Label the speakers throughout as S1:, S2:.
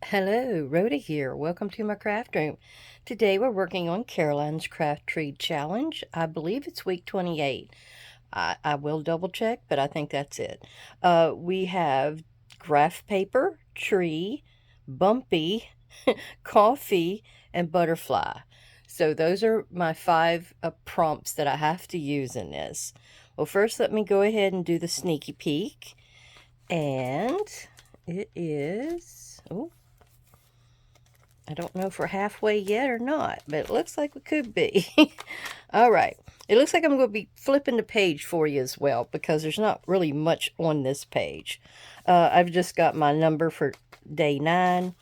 S1: Hello, Rhoda here. Welcome to my craft room. Today we're working on Caroline's Craft Tree Challenge. I believe it's week 28. I will double check, but I think that's it. We have graph paper, tree, bumpy, coffee, and butterfly. So those are my five prompts that I have to use in this. Well, first let me go ahead and do the sneaky peek. And it is... Oh, I don't know if we're halfway yet or not, but it looks like we could be. All right. It looks like I'm going to be flipping the page for you as well because there's not really much on this page. I've just got my number for day 9.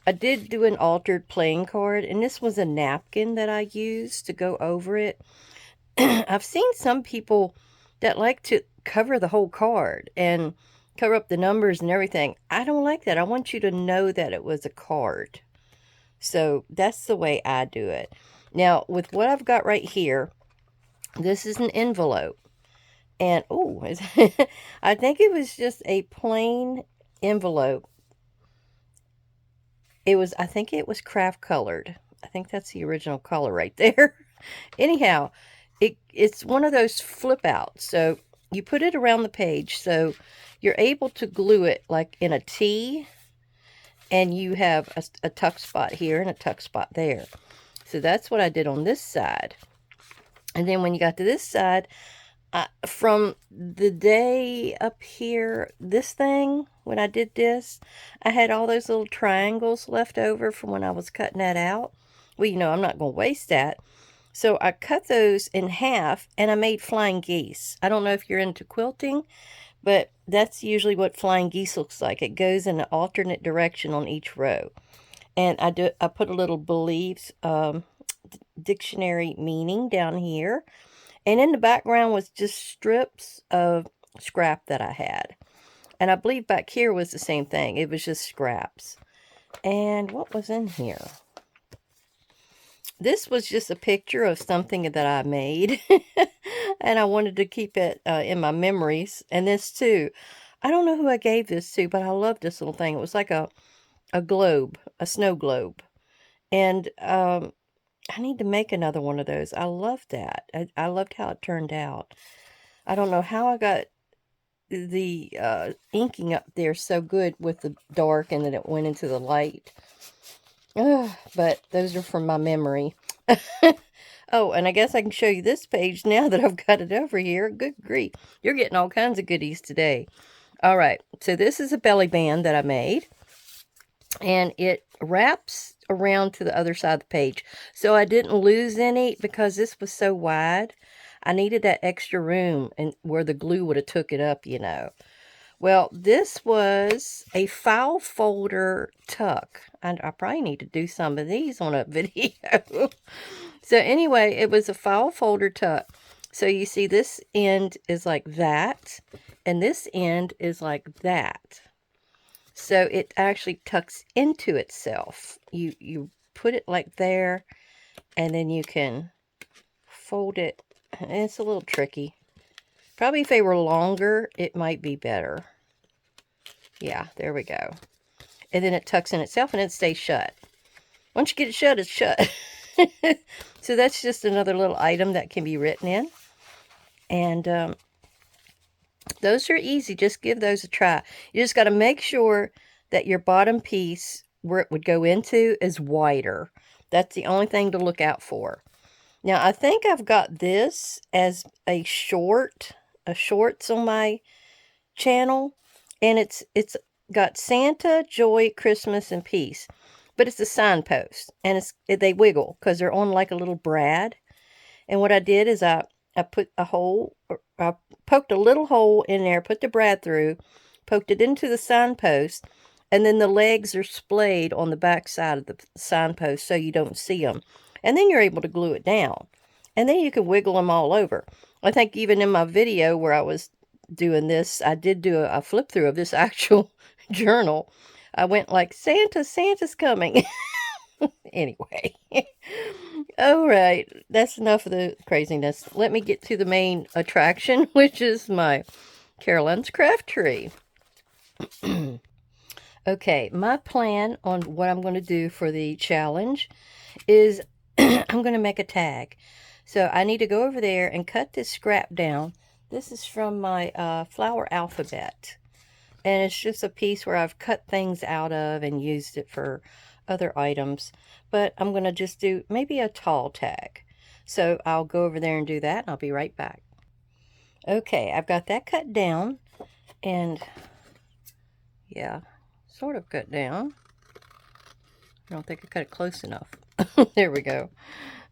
S1: I did do an altered playing card, and this was a napkin that I used to go over it. I've seen some people that like to cover the whole card and cover up the numbers and everything. I don't like that. I want you to know that it was a card. So that's the way I do it. Now, with what I've got right here, this is an envelope. And, oh, I think it was just a plain envelope. I think it was craft colored. I think that's the original color right there. Anyhow, it's one of those flip outs. So you put it around the page so you're able to glue it like in a T. And you have a tuck spot here and a tuck spot there. So that's what I did on this side. And then when you got to this side, from the day up here, this thing, when I did this, I had all those little triangles left over from when I was cutting that out. Well, I'm not going to waste that. So I cut those in half and I made flying geese. I don't know if you're into quilting, but that's usually what flying geese looks like. It goes in an alternate direction on each row. And I put a little believes dictionary meaning down here. And in the background was just strips of scrap that I had. And I believe back here was the same thing. It was just scraps. And what was in here? This was just a picture of something that I made. And I wanted to keep it in my memories. And this too. I don't know who I gave this to, but I love this little thing. It was like a globe, a snow globe. And I need to make another one of those. I love that. I loved how it turned out. I don't know how I got the inking up there so good with the dark and then it went into the light. But those are from my memory. Oh, and I guess I can show you this page now that I've got it over here. Good grief. You're getting all kinds of goodies today. All right. So this is a belly band that I made. And it wraps around to the other side of the page. So I didn't lose any because this was so wide. I needed that extra room and where the glue would have took it up, Well, this was a file folder tuck. And I probably need to do some of these on a video. So anyway, it was a file folder tuck. So you see this end is like that. And this end is like that. So it actually tucks into itself. You put it like there. And then you can fold it. It's a little tricky. Probably if they were longer, it might be better. Yeah, there we go. And then it tucks in itself and it stays shut. Once you get it shut, it's shut. So that's just another little item that can be written in. And those are easy. Just give those a try. You just got to make sure that your bottom piece, where it would go into, is wider. That's the only thing to look out for. Now, I think I've got this as a shorts on my channel. And it's got Santa, Joy, Christmas, and Peace. But it's a signpost. And they wiggle because they're on like a little brad. And what I did is I put a hole, I poked a little hole in there, put the brad through, poked it into the signpost, and then the legs are splayed on the back side of the signpost so you don't see them. And then you're able to glue it down. And then you can wiggle them all over. I think even in my video where I was doing this, I did do a flip through of this actual journal. I went like, Santa's coming. Anyway. All right. That's enough of the craziness. Let me get to the main attraction, which is my Caroline's craft tree. Okay, my plan on what I'm going to do for the challenge is I'm going to make a tag. So I need to go over there and cut this scrap down. This is from my flower alphabet. And it's just a piece where I've cut things out of and used it for other items. But I'm going to just do maybe a tall tag. So I'll go over there and do that, and I'll be right back. Okay, I've got that cut down. And yeah, sort of cut down. I don't think I cut it close enough. There we go.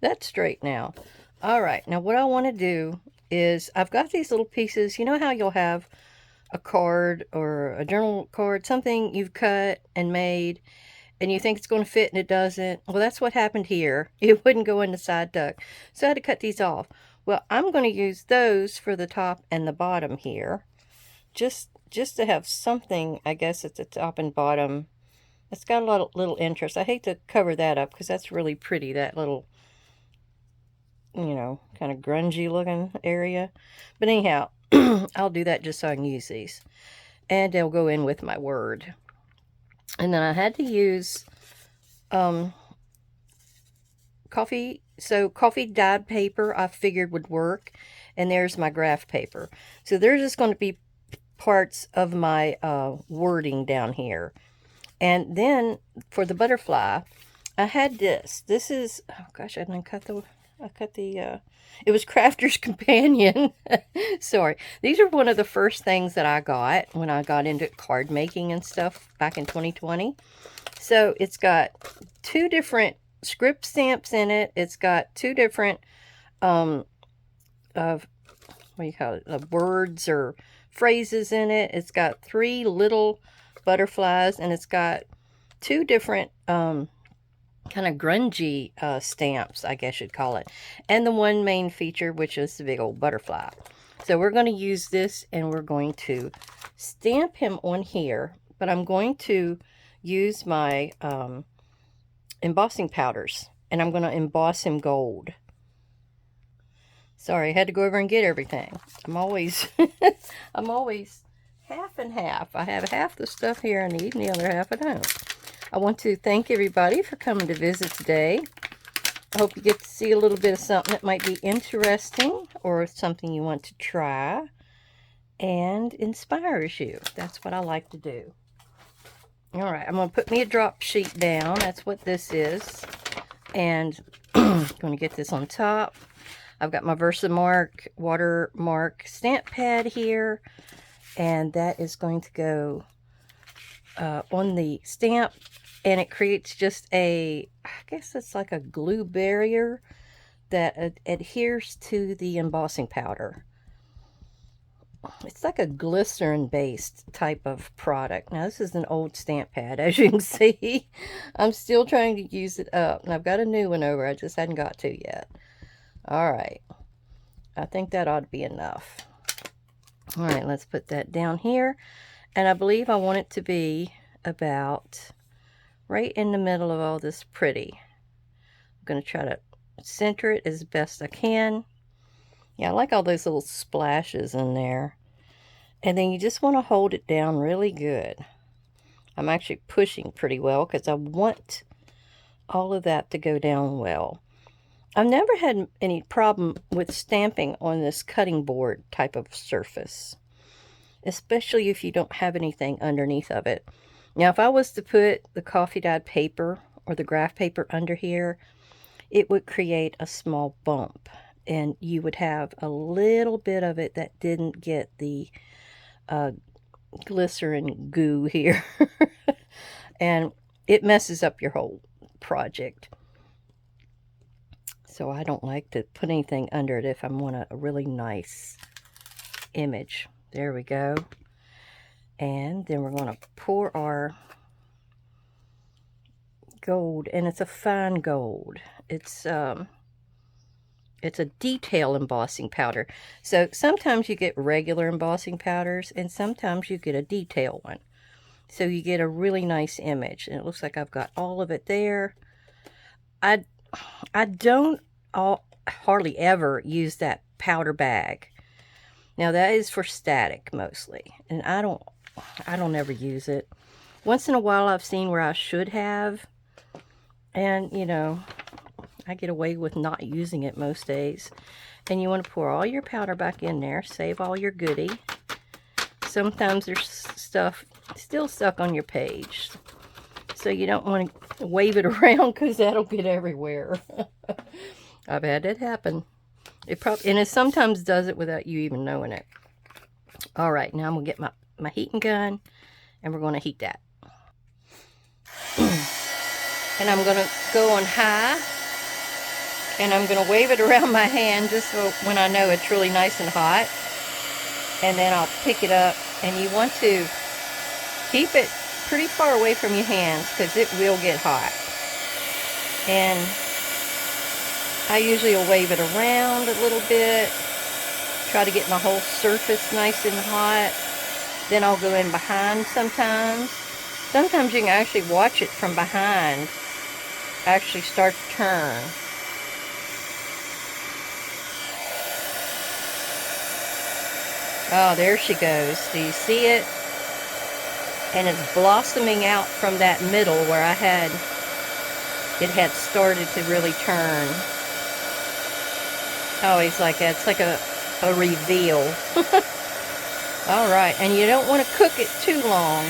S1: That's straight now. All right, now what I want to do is I've got these little pieces. You know how you'll have a card or a journal card, something you've cut and made, and you think it's going to fit and it doesn't? Well, that's what happened here. It wouldn't go in the side tuck. So I had to cut these off. Well, I'm going to use those for the top and the bottom here. Just to have something, I guess, at the top and bottom. It's got a lot of little interest. I hate to cover that up because that's really pretty, that little, you know, kind of grungy looking area. But anyhow, I'll do that just so I can use these. And they'll go in with my word. And then I had to use coffee dyed paper I figured would work. And there's my graph paper. So there's just going to be parts of my wording down here. And then for the butterfly, I had this. This is, oh gosh, I didn't cut the, it was Crafter's Companion. Sorry. These are one of the first things that I got when I got into card making and stuff back in 2020. So it's got two different script stamps in it. It's got two different, of what do you call it, words or phrases in it. It's got three little butterflies, and it's got two different kind of grungy stamps, I guess you'd call it, and the one main feature, which is the big old butterfly. So we're going to use this, and we're going to stamp him on here, but I'm going to use my embossing powders, and I'm going to emboss him gold. Sorry, I had to go over and get everything. I'm always half and half. I have half the stuff here I need and the other half I don't. I want to thank everybody for coming to visit today. I hope you get to see a little bit of something that might be interesting or something you want to try and inspires you. That's what I like to do. All right, I'm going to put me a drop sheet down. That's what this is. And I'm going to get this on top. I've got my Versamark watermark stamp pad here, and that is going to go on the stamp, and it creates just a, I guess it's like a glue barrier that adheres to the embossing powder. It's like a glycerin-based type of product. Now, this is an old stamp pad, as you can see. I'm still trying to use it up, and I've got a new one over. I just hadn't got to yet. All right, I think that ought to be enough. All right, let's put that down here. And I believe I want it to be about right in the middle of all this pretty. I'm going to try to center it as best I can. Yeah, I like all those little splashes in there. And then you just want to hold it down really good. I'm actually pushing pretty well because I want all of that to go down well. I've never had any problem with stamping on this cutting board type of surface, especially if you don't have anything underneath of it. Now, if I was to put the coffee dyed paper or the graph paper under here, it would create a small bump, and you would have a little bit of it that didn't get the glycerin goo here, and it messes up your whole project. So I don't like to put anything under it if I want a really nice image. There we go. And then we're going to pour our gold, and it's a fine gold. It's a detail embossing powder. So sometimes you get regular embossing powders, and sometimes you get a detail one. So you get a really nice image, and it looks like I've got all of it there. I don't hardly ever use that powder bag. Now that is for static mostly, and I don't ever use it. Once in a while I've seen where I should have, and you know, I get away with not using it most days. And you want to pour all your powder back in there, save all your goodie. Sometimes there's stuff still stuck on your page, so you don't want to wave it around because that'll get everywhere. I've had it happen. And it sometimes does it without you even knowing it. All right, now I'm gonna get my heating gun, and we're gonna heat that. And I'm gonna go on high, and I'm gonna wave it around my hand just so when I know it's really nice and hot. And then I'll pick it up, and you want to keep it pretty far away from your hands because it will get hot. And I usually will wave it around a little bit, try to get my whole surface nice and hot. Then I'll go in behind sometimes. Sometimes you can actually watch it from behind actually start to turn. Oh, there she goes. Do you see it? And it's blossoming out from that middle where it had started to really turn. Always like that. It's like a reveal. All right, and you don't want to cook it too long.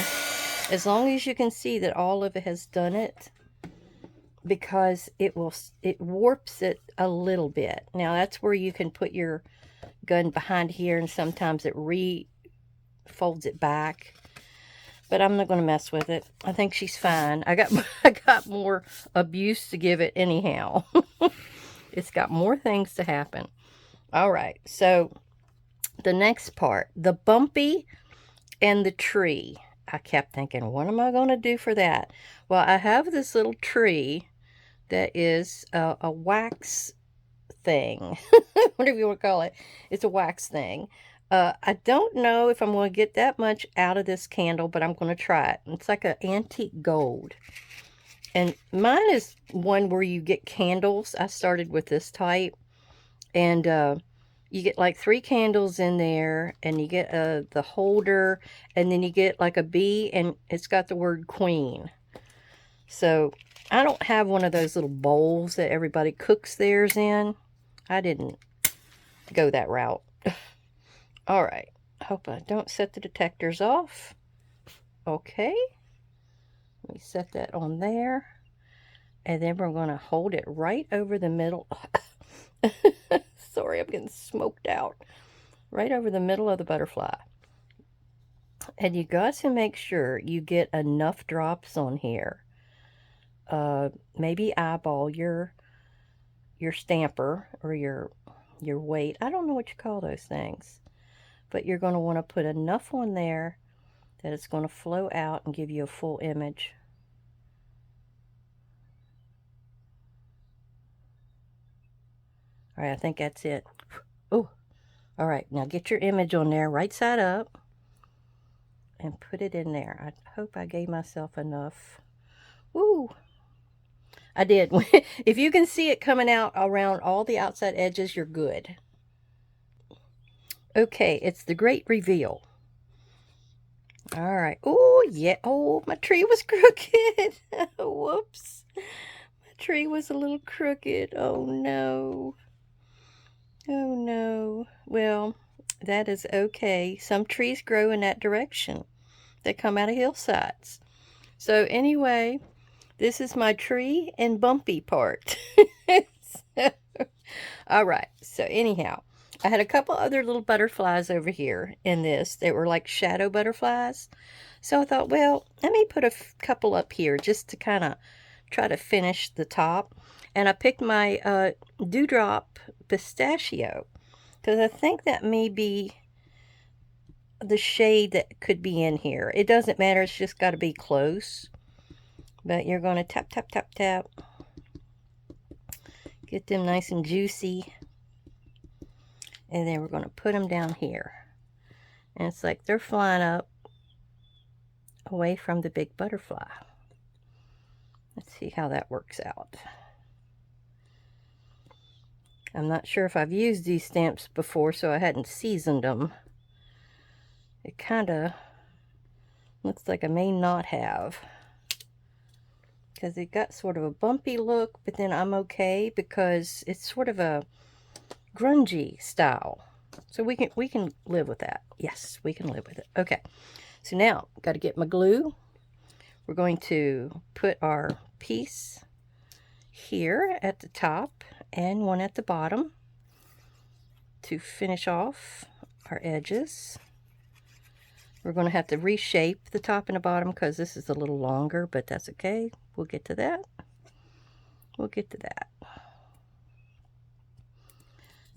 S1: As long as you can see that all of it has done it, because it warps it a little bit. Now that's where you can put your gun behind here, and sometimes it folds it back. But I'm not going to mess with it. I think she's fine. I got more abuse to give it anyhow. It's got more things to happen. All right, so the next part, the bumpy and the tree. I kept thinking, what am I going to do for that? Well, I have this little tree that is a wax thing. Whatever you want to call it. It's a wax thing. I don't know if I'm going to get that much out of this candle, but I'm going to try it. It's like an antique gold. And mine is one where you get candles. I started with this type. And you get like 3 candles in there. And you get the holder. And then you get like a bee. And it's got the word queen. So I don't have one of those little bowls that everybody cooks theirs in. I didn't go that route. All right. Hope I don't set the detectors off. Okay. Let me set that on there. And then we're going to hold it right over the middle. Sorry, I'm getting smoked out. Right over the middle of the butterfly. And you got to make sure you get enough drops on here. Maybe eyeball your stamper or your weight. I don't know what you call those things. But you're going to want to put enough on there that it's going to flow out and give you a full image. All right, I think that's it. Oh, all right. Now get your image on there, right side up, and put it in there. I hope I gave myself enough. Ooh, I did. If you can see it coming out around all the outside edges, you're good. Okay, it's the great reveal. All right. Oh, yeah. Oh, my tree was crooked. Whoops. My tree was a little crooked. Oh, no. Oh, no. Well, that is okay. Some trees grow in that direction. They come out of hillsides. So, anyway, this is my tree and bumpy part. All right. So, anyhow, I had a couple other little butterflies over here in this. They were like shadow butterflies. So I thought, well, let me put a couple up here just to kind of try to finish the top. And I picked my Dewdrop Pistachio because I think that may be the shade that could be in here. It doesn't matter. It's just got to be close. But you're going to tap, tap, tap, tap. Get them nice and juicy. And then we're going to put them down here. And it's like they're flying up away from the big butterfly. Let's see how that works out. I'm not sure if I've used these stamps before, so I hadn't seasoned them. It kind of Looks like I may not have, because it got sort of a bumpy look, but then I'm okay because it's sort of a grungy style. So we can live with that. Yes, we can live with it. Okay. So now, got to get my glue. We're going to put our piece here at the top and one at the bottom to finish off our edges. We're going to have to reshape the top and the bottom because this is a little longer, but that's okay. We'll get to that. We'll get to that.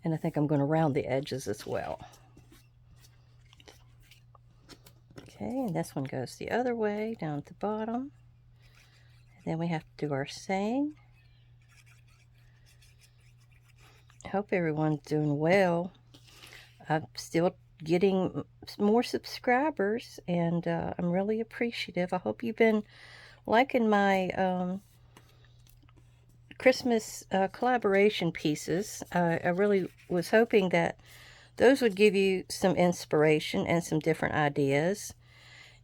S1: And I think I'm going to round the edges as well. Okay, and this one goes the other way, down at the bottom. And then we have to do our saying. I hope everyone's doing well. I'm still getting more subscribers, and I'm really appreciative. I hope you've been liking my Christmas collaboration pieces. I really was hoping that those would give you some inspiration and some different ideas.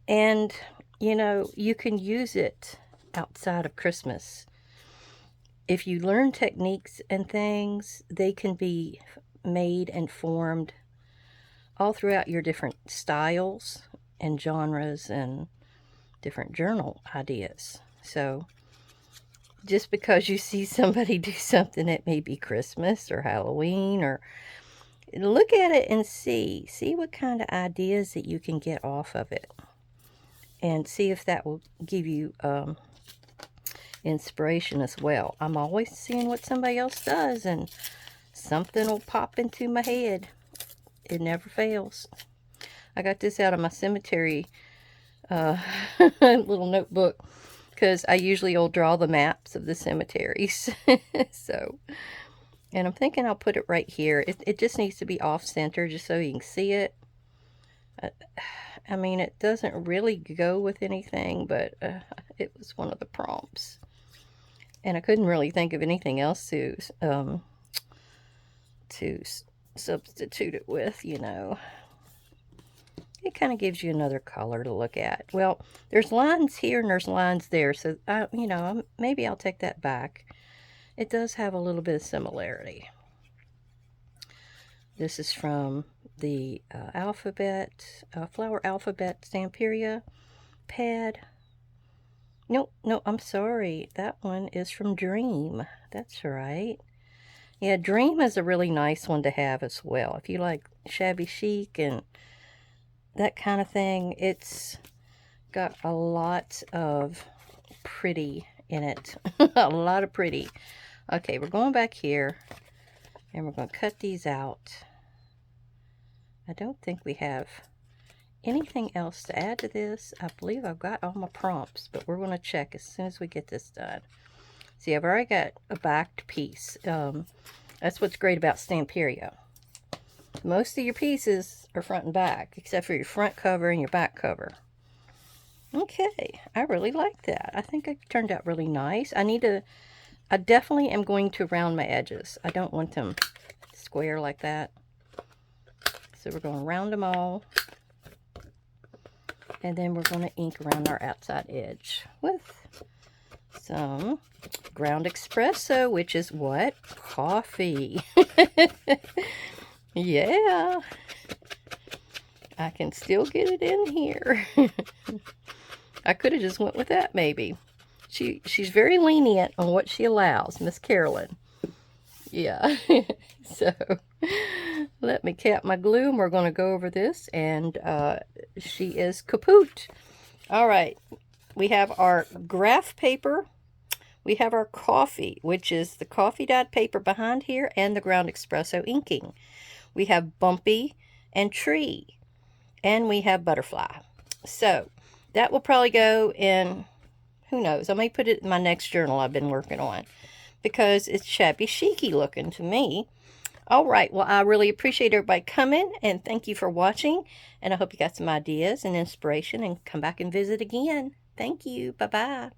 S1: And, you know, you can use it outside of Christmas. If you learn techniques and things, they can be made and formed all throughout your different styles and genres and different journal ideas. So just because you see somebody do something that may be Christmas or Halloween, or look at it and see what kind of ideas that you can get off of it, and see if that will give you inspiration as well. I'm always seeing what somebody else does, and something will pop into my head. It never fails. I got this out of my cemetery little notebook, because I usually will draw the maps of the cemeteries. So, and I'm thinking I'll put it right here. It just needs to be off center just so you can see it. I mean, it doesn't really go with anything, but it was one of the prompts. And I couldn't really think of anything else to substitute it with, you know. It kind of gives you another color to look at. Well, there's lines here and there's lines there, so, you know, maybe I'll take that back. It does have a little bit of similarity. This is from the Flower Alphabet Stamperia pad. No, I'm sorry. That one is from Dream. That's right. Yeah, Dream is a really nice one to have as well. If you like shabby chic and that kind of thing, it's got a lot of pretty in it. A lot of pretty. Okay, we're going back here and we're going to cut these out. I don't think we have anything else to add to this. I believe I've got all my prompts, but we're going to check as soon as we get this done. See, I've already got a backed piece. That's what's great about Stamperia. Most of your pieces are front and back, except for your front cover and your back cover. Okay, I really like that. I think it turned out really nice. I definitely am going to round my edges. I don't want them square like that. So we're going to round them all. And then we're going to ink around our outside edge with some ground espresso, which is what? Coffee. Yeah. I can still get it in here. I could have just went with that, maybe. She's very lenient on what she allows, Miss Carolyn. Yeah. So, let me cap my glue, and we're going to go over this, and she is kaput. All right. We have our graph paper. We have our coffee, which is the coffee dyed paper behind here, and the ground espresso inking. We have Bumpy and Tree, and we have Butterfly. So, that will probably go in, who knows, I may put it in my next journal I've been working on, because it's shabby chic-y looking to me. All right, well, I really appreciate everybody coming, and thank you for watching, and I hope you got some ideas and inspiration, and come back and visit again. Thank you. Bye-bye.